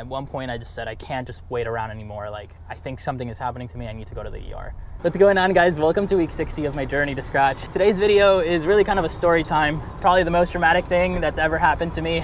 At one point I just said, I can't just wait around anymore. Like, I think something is happening to me. I need to go to the ER. What's going on, guys? Welcome to week 60 of my journey to scratch. Today's video is really kind of a story time. Probably the most dramatic thing that's ever happened to me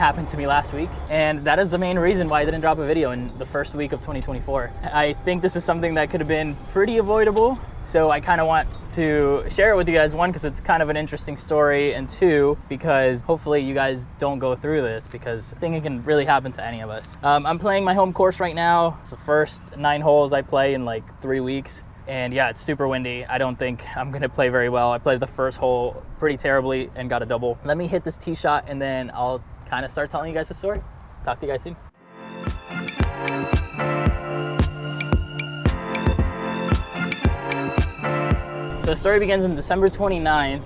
last week. And that is the main reason why I didn't drop a video in the first week of 2024. I think this is something that could have been pretty avoidable. So I kind of want to share it with you guys, one, because it's kind of an interesting story, and two, because hopefully you guys don't go through this, because I think it can really happen to any of us. I'm playing my home course right now. It's the first 9 holes I play in like 3 weeks. And yeah, it's super windy. I don't think I'm gonna play very well. I played the first hole pretty terribly and got a double. Let me hit this tee shot and then I'll kind of start telling you guys the story. Talk to you guys soon. So the story begins on December 29th.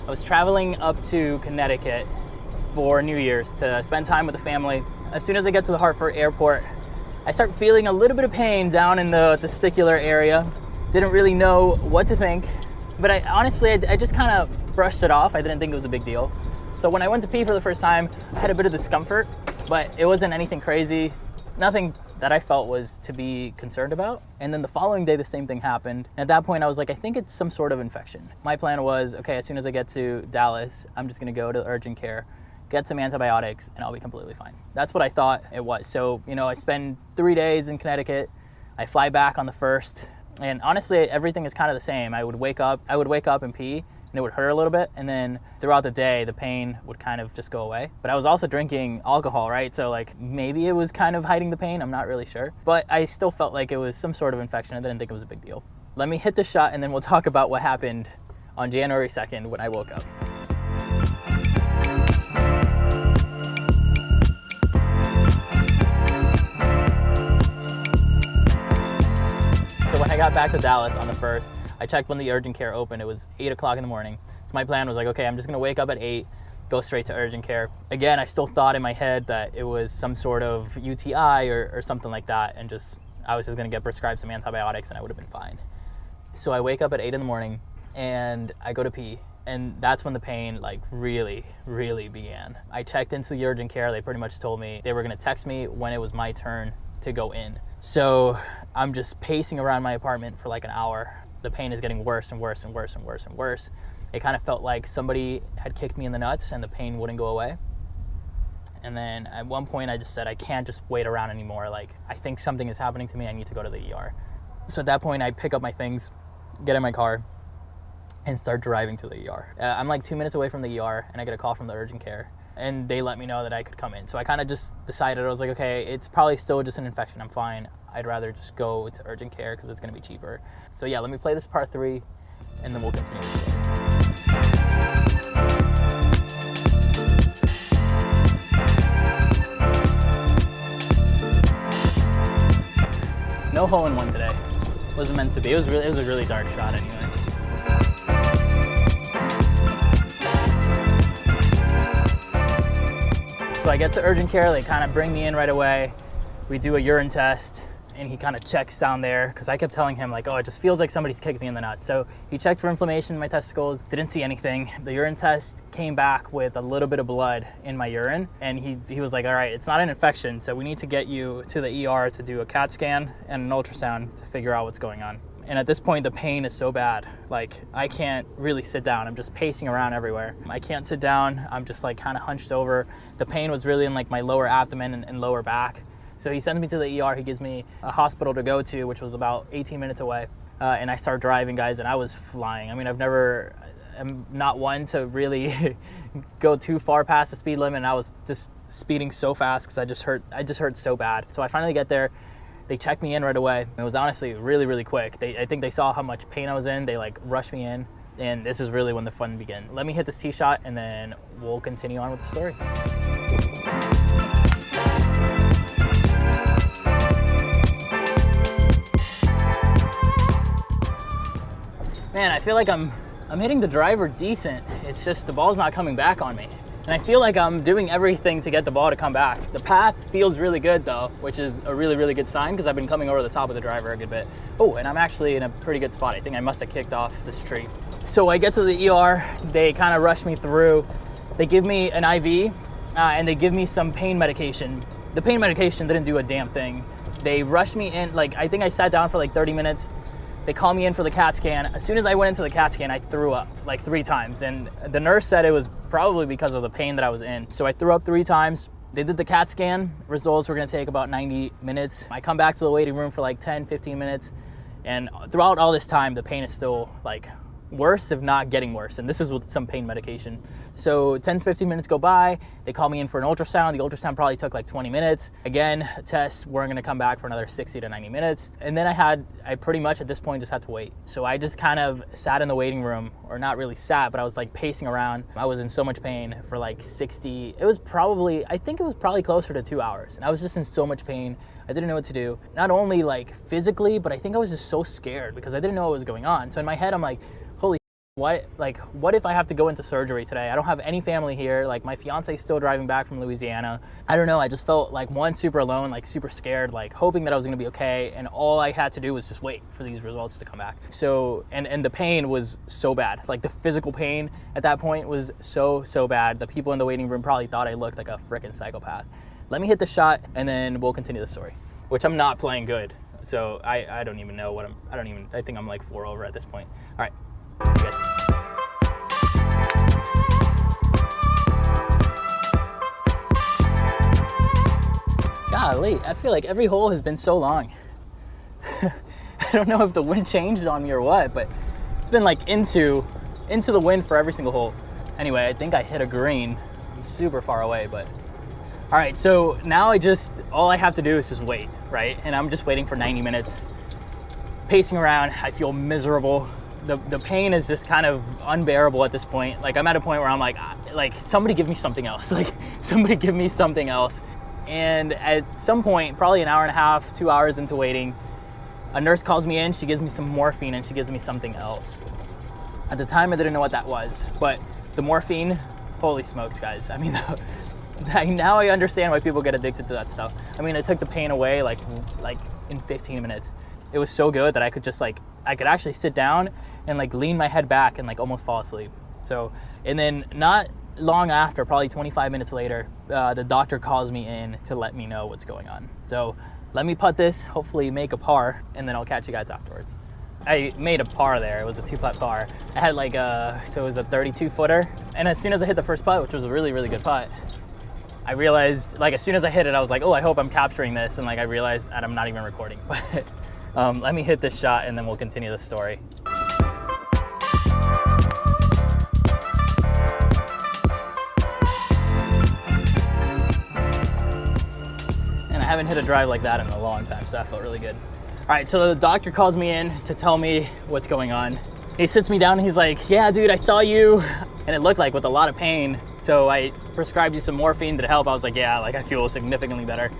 I was traveling up to Connecticut for New Year's to spend time with the family. As soon as I get to the Hartford airport, I start feeling a little bit of pain down in the testicular area. Didn't really know what to think, but honestly, I just kind of brushed it off. I didn't think it was a big deal. So when I went to pee for the first time, I had a bit of discomfort, but it wasn't anything crazy. Nothing that I felt was to be concerned about. And then the following day, the same thing happened. And at that point, I was like, I think it's some sort of infection. My plan was, okay, as soon as I get to Dallas, I'm just gonna go to urgent care, get some antibiotics, and I'll be completely fine. That's what I thought it was. So, I spend 3 days in Connecticut. I fly back on the 1st. And honestly, everything is kind of the same. I would wake up and pee, and it would hurt a little bit. And then throughout the day, the pain would kind of just go away. But I was also drinking alcohol, right? So like maybe it was kind of hiding the pain. I'm not really sure. But I still felt like it was some sort of infection. I didn't think it was a big deal. Let me hit the shot, and then we'll talk about what happened on January 2nd when I woke up. So when I got back to Dallas on the 1st, I checked when the urgent care opened. It was 8 o'clock in the morning. So my plan was like, okay, I'm just gonna wake up at 8, go straight to urgent care. Again, I still thought in my head that it was some sort of UTI or something like that, and I was just gonna get prescribed some antibiotics and I would have been fine. So I wake up at 8 in the morning and I go to pee, and that's when the pain like really, really began. I checked into the urgent care. They pretty much told me they were gonna text me when it was my turn to go in. So I'm just pacing around my apartment for like an hour. The pain is getting worse and worse and worse and worse and worse. It kind of felt like somebody had kicked me in the nuts and the pain wouldn't go away. And then at one point I just said, I can't just wait around anymore. Like, I think something is happening to me. I need to go to the ER. So at that point I pick up my things, get in my car, and start driving to the ER. I'm like 2 minutes away from the ER, and I get a call from the urgent care. And they let me know that I could come in. So I kind of just decided, I was like, okay, it's probably still just an infection. I'm fine. I'd rather just go to urgent care because it's gonna be cheaper. So yeah, let me play this part 3 and then we'll continue this story. No hole in one today. Wasn't meant to be. It was a really dark shot anyway. So I get to urgent care, they kind of bring me in right away. We do a urine test, and he kind of checks down there, because I kept telling him like, oh, it just feels like somebody's kicked me in the nuts. So he checked for inflammation in my testicles, didn't see anything. The urine test came back with a little bit of blood in my urine, and he was like, all right, it's not an infection, so we need to get you to the ER to do a CAT scan and an ultrasound to figure out what's going on. And at this point, the pain is so bad. Like, I can't really sit down. I'm just pacing around everywhere. I can't sit down. I'm just like kind of hunched over. The pain was really in like my lower abdomen and lower back. So he sends me to the ER. He gives me a hospital to go to, which was about 18 minutes away. And I start driving, guys, and I was flying. I mean, I'm not one to really go too far past the speed limit. And I was just speeding so fast because I just hurt so bad. So I finally get there. They checked me in right away. It was honestly really, really quick. I think they saw how much pain I was in. They like rushed me in, and this is really when the fun began. Let me hit this tee shot, and then we'll continue on with the story. Man, I feel like I'm hitting the driver decent. It's just the ball's not coming back on me. And I feel like I'm doing everything to get the ball to come back. The path feels really good though, which is a really, really good sign because I've been coming over the top of the driver a good bit. Oh, and I'm actually in a pretty good spot. I think I must have kicked off this tree. So I get to the ER, they kind of rush me through. They give me an IV and they give me some pain medication. The pain medication didn't do a damn thing. They rushed me in, like, I think I sat down for like 30 minutes. They called me in for the CAT scan. As soon as I went into the CAT scan, I threw up like 3 times. And the nurse said it was probably because of the pain that I was in. So I threw up 3 times. They did the CAT scan. Results were gonna take about 90 minutes. I come back to the waiting room for like 10, 15 minutes. And throughout all this time, the pain is still like worse, if not getting worse. And this is with some pain medication. So 10 to 15 minutes go by. They call me in for an ultrasound. The ultrasound probably took like 20 minutes. Again, tests weren't gonna come back for another 60 to 90 minutes. And then I pretty much at this point just had to wait. So I just kind of sat in the waiting room, or not really sat, but I was like pacing around. I was in so much pain for like 60, I think it was probably closer to 2 hours. And I was just in so much pain. I didn't know what to do. Not only like physically, but I think I was just so scared because I didn't know what was going on. So in my head, I'm like, what if I have to go into surgery today? I don't have any family here. Like, my fiance is still driving back from Louisiana. I don't know. I just felt like, one, super alone, like super scared, like hoping that I was gonna be okay. And all I had to do was just wait for these results to come back. So, and the pain was so bad. Like, the physical pain at that point was so bad. The people in the waiting room probably thought I looked like a freaking psychopath. Let me hit the shot and then we'll continue the story, which I'm not playing good. So I don't even know what I think I'm like 4 over at this point. All right. Yes. Golly, I feel like every hole has been so long. I don't know if the wind changed on me or what, but it's been like into the wind for every single hole. Anyway, I think I hit a green. I'm super far away, but all right, so now all I have to do is just wait, right? And I'm just waiting for 90 minutes, pacing around. I feel miserable. The pain is just kind of unbearable at this point. Like, I'm at a point where I'm like, somebody give me something else. Like, somebody give me something else. And at some point, probably an hour and a half, 2 hours into waiting, a nurse calls me in, she gives me some morphine and she gives me something else. At the time, I didn't know what that was, but the morphine, holy smokes, guys. I mean, now I understand why people get addicted to that stuff. I mean, it took the pain away like in 15 minutes. It was so good that I could just I could actually sit down and like lean my head back and like almost fall asleep. So, and then not long after, probably 25 minutes later, the doctor calls me in to let me know what's going on. So let me putt this, hopefully make a par, and then I'll catch you guys afterwards. I made a par there. It was a 2-putt par. I had so it was a 32 footer. And as soon as I hit the first putt, which was a really, really good putt, I realized, like, as soon as I hit it, I was like, oh, I hope I'm capturing this. And like, I realized that I'm not even recording. But let me hit this shot and then we'll continue the story. And I haven't hit a drive like that in a long time, so that felt really good. All right, so the doctor calls me in to tell me what's going on. He sits me down and he's like, yeah, dude, I saw you. And it looked like with a lot of pain. So I prescribed you some morphine to help. I was like, yeah, like I feel significantly better.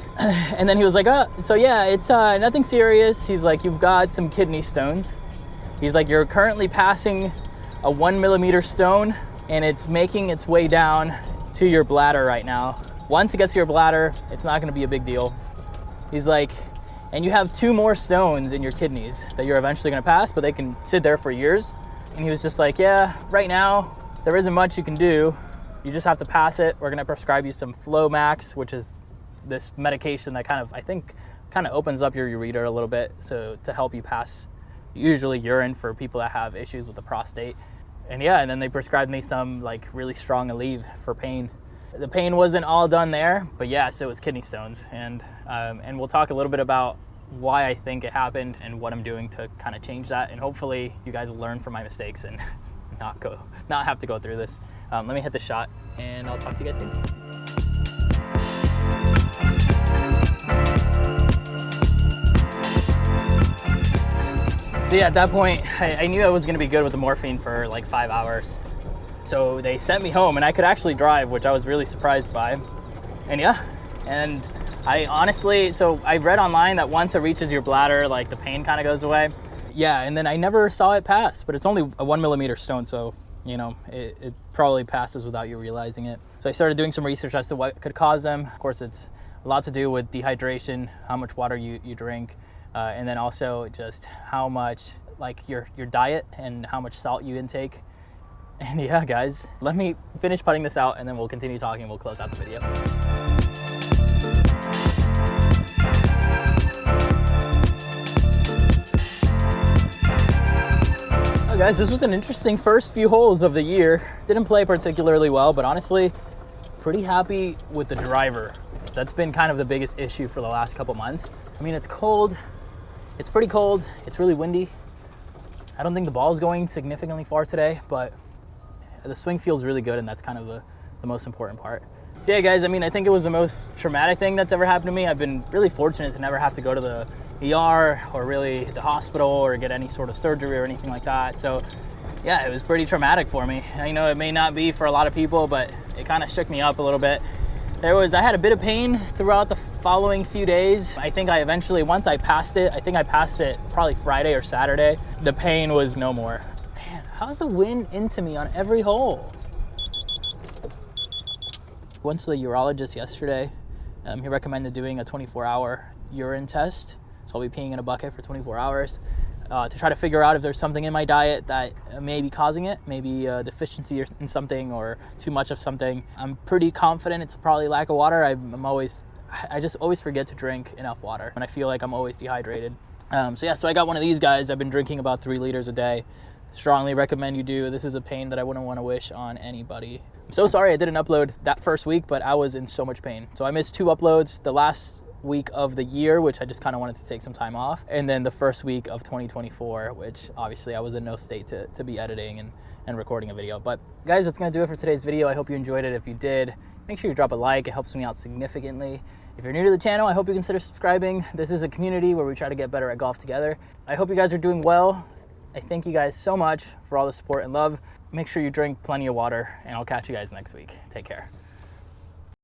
And then he was like, oh, so yeah, it's nothing serious. He's like, you've got some kidney stones. He's like, you're currently passing a 1 millimeter stone and it's making its way down to your bladder right now. Once it gets to your bladder, it's not gonna be a big deal. He's like, and you have 2 more stones in your kidneys that you're eventually gonna pass, but they can sit there for years. And he was just like, yeah, right now, there isn't much you can do. You just have to pass it. We're gonna prescribe you some Flomax, which is this medication that I think opens up your ureter a little bit, so to help you pass usually urine for people that have issues with the prostate. And yeah, and then they prescribed me some like really strong Aleve for pain. The pain wasn't all done there, but yeah, so it was kidney stones. And we'll talk a little bit about why I think it happened and what I'm doing to kind of change that. And hopefully you guys learn from my mistakes and not have to go through this. Let me hit the shot and I'll talk to you guys soon. So yeah, at that point, I knew I was gonna be good with the morphine for like 5 hours. So they sent me home and I could actually drive, which I was really surprised by. And yeah, and I honestly, so I read online that once it reaches your bladder, like the pain kind of goes away. Yeah, and then I never saw it pass, but it's only a 1 millimeter stone, so you know, it probably passes without you realizing it. So I started doing some research as to what could cause them. Of course, it's a lot to do with dehydration, how much water you drink, and then also just how much, like your diet and how much salt you intake. And yeah, guys, let me finish putting this out and then we'll continue talking and we'll close out the video. Guys, this was an interesting first few holes of the year. Didn't play particularly well, but honestly, pretty happy with the driver. So that's been kind of the biggest issue for the last couple months. I mean, it's cold. It's pretty cold. It's really windy. I don't think the ball is going significantly far today, but the swing feels really good, and that's kind of the most important part. So yeah, guys, I mean, I think it was the most traumatic thing that's ever happened to me. I've been really fortunate to never have to go to the ER or really the hospital or get any sort of surgery or anything like that. So yeah, it was pretty traumatic for me. I know it may not be for a lot of people, but it kind of shook me up a little bit. I had a bit of pain throughout the following few days. I think I eventually, once I passed it, I think I passed it probably Friday or Saturday, the pain was no more. Man, how's the wind into me on every hole? Went to the urologist yesterday. He recommended doing a 24-hour urine test. So I'll be peeing in a bucket for 24 hours to try to figure out if there's something in my diet that may be causing it, maybe a deficiency in something or too much of something. I'm pretty confident it's probably lack of water. I just always forget to drink enough water, and I feel like I'm always dehydrated. So I got one of these guys. I've been drinking about 3 liters a day. Strongly recommend you do. This is a pain that I wouldn't want to wish on anybody. I'm so sorry I didn't upload that first week, but I was in so much pain. So I missed 2 uploads. The last week of the year, which I just kind of wanted to take some time off, and then the first week of 2024, which obviously I was in no state to be editing and recording a video. But guys, that's gonna do it for today's video. I hope you enjoyed it. If you did, make sure you drop a like. It helps me out significantly. If you're new to the channel, I hope you consider subscribing. This is a community where we try to get better at golf together. I hope you guys are doing well. I thank you guys so much for all the support and love. Make sure you drink plenty of water, and I'll catch you guys next week. Take care.